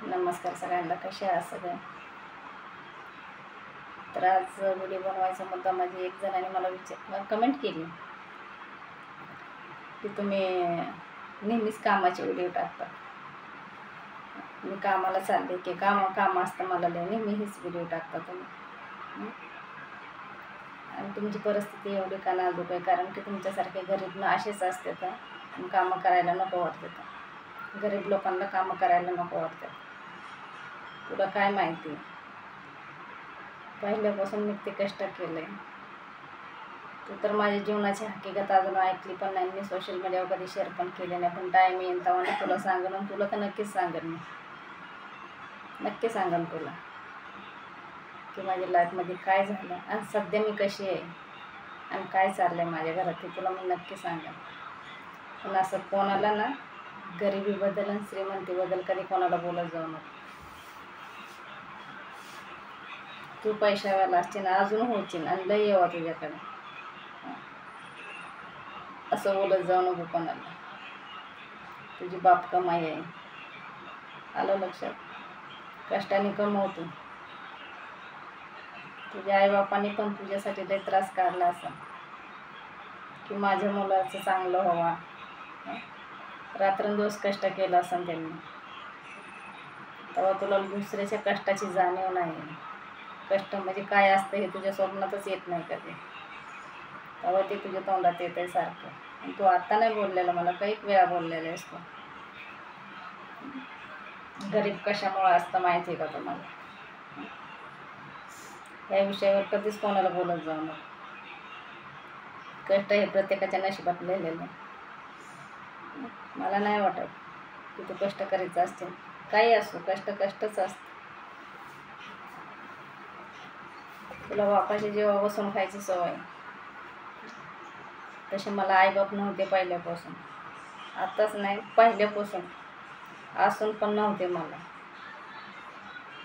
नमस्कार सगळ्यांना, कसे आहात सगळे. तर आज व्हिडिओ बनवायचा मुद्दा माझी एक जणांनी मला कमेंट केली की तुम्ही नेहमीच कामाचे व्हिडिओ टाकता. मी कामाला चालले की काम असतं मला नेहमी हेच व्हिडिओ टाकता तुम्ही. आणि तुमची परिस्थिती एवढी का नाजूक आहे, कारण की तुमच्यासारखे गरीब ना असेच असते तर कामं करायला नको वाटते. गरीब लोकांना कामं करायला नको वाटतात. तुला काय माहिती, पहिल्यापासून मी ते कष्ट केले. तू तर माझ्या जीवनाची हकीकत अजून ऐकली पण नाही, मी सोशल मीडियावर कधी शेअर पण केले नाही. पण टाईम येईल तेव्हा तुला सांगेन, आणि तुला तर नक्कीच सांगेन. मी नक्की सांगेन तुला की माझ्या लाईफमध्ये काय झालं आणि सध्या मी कशी आहे आणि काय चाललं आहे माझ्या घरात, ते तुला मी नक्की सांगेन. पण असं कोणाला ना गरिबीबद्दल आणि श्रीमंतीबद्दल कधी कोणाला बोलत जाऊ नको. तू पैशावाला असशील, अजून होशील आणि लय येवा तुझ्याकडे, असं बोलत जाऊ नको कोणाला. तुझी बाप कमाई आहे, आलं लक्षात. कष्टाने कमवतो. तुझ्या आईबापांनी पण तुझ्यासाठी लय त्रास काढला असा की माझ्या मुलाचं चांगलं व्हावा. रात्रंदिवस कष्ट केलं असं त्यांनी, तेव्हा तुला दुसऱ्याच्या कष्टाची जाणीव नाही. कष्ट म्हणजे काय असतं हे तुझ्या स्वप्नातच येत नाही कधी. तेव्हा ते तुझ्या तोंडात येत आहे सारखं. आणि तू आत्ता नाही बोललेला, मला काही वेळा बोललेला आहेस तू. गरीब कशामुळे असतं माहिती आहे का तुम्हाला? या विषयावर कधीच कोणाला बोलत जाऊ नको. कष्ट हे प्रत्येकाच्या नशिबात लिहिलेलं आहे. मला नाही वाटत की तू कष्ट करायचं असते. काही असो, कष्टच असतं. तुला बापाच्या जेव्हा बसून खायची सवय, तसे मला आईबाप नव्हते पहिल्यापासून. आत्ताच नाही, पहिल्यापासून असून पण नव्हते मला.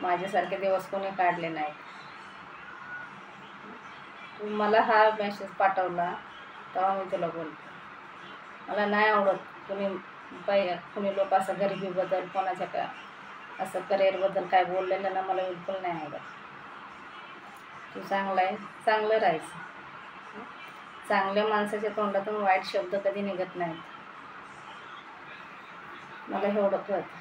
माझ्यासारखे दिवस कोणी काढले नाहीत. तू मला हा मेसेज पाठवला तेव्हा मी तुला बोलते. मला नाही आवडत कुणी लोक असं गरिबीबद्दल, कोणाच्या का असं करिअरबद्दल काय बोललेलं ना, मला बिलकुल नाही आवडत. तू चांगला आहे, चांगलं राहायचं. चांगल्या माणसाच्या तोंडातून वाईट शब्द कधी निघत नाहीत. मला एवढं कळतं.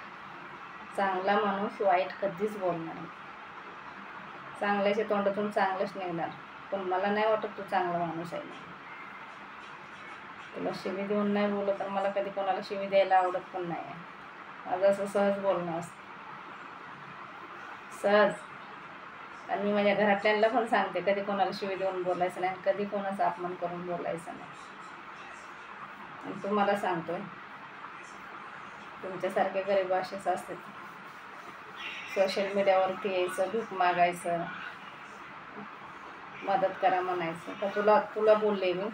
चांगला माणूस वाईट कधीच बोलणार नाही. चांगल्याच्या तोंडातून चांगलंच निघणार. पण मला नाही वाटत तू चांगला माणूस आहे. तुला शिवी देऊन नाही बोलत, तर मला कधी कोणाला शिवी द्यायला आवडत पण नाही. माझं असं सहज बोलणं असतं, सहज. आणि मी माझ्या घरातल्यांना पण सांगते, कधी कोणाला शिवी देऊन बोलायचं नाही, कधी कोणाचा अपमान करून बोलायचं नाही. आणि तुम्हाला सांगतोय, तुमच्यासारखे गरीब असेच असतात. सोशल मीडियावरती यायचं, भीक मागायचं, मदत करा म्हणायचं. तर तुला बोलले मी,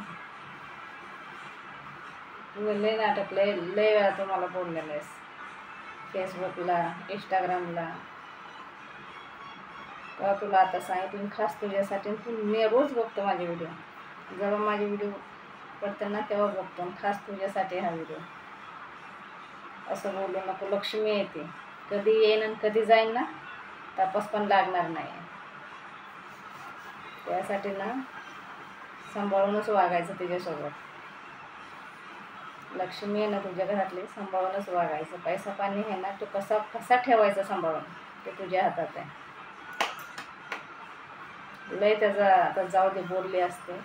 लय नाटक, लय वेळा तुम्हाला बोललेलं आहेस. फेसबुकला, इंस्टाग्रामला. तेव्हा तुला आता सांगितलं खास तुझ्यासाठी. मी रोज बघतो माझे व्हिडिओ. जेव्हा माझे व्हिडिओ पडते ना तेव्हा बघतो, खास तुझ्यासाठी हा व्हिडिओ. असं बोलू नको. लक्ष्मी येते, कधी येईन आणि कधी जाईन ना तपास पण लागणार नाही. त्यासाठी ना सांभाळूनच वागायचं तिच्यासोबत. लक्ष्मी आहे ना तुझ्या घरातली, सांभाळूनच वागायचं. पैसा पाणी आहे ना, तो कसा ठेवायचा सांभाळून, ते तुझ्या हातात आहे. लय त्याचा आता जाऊ दे, बोलले असते,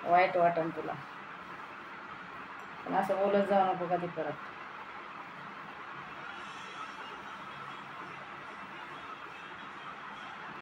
वाईट वाटन तुला. पण असं बोलत जाऊ नको कधी परत.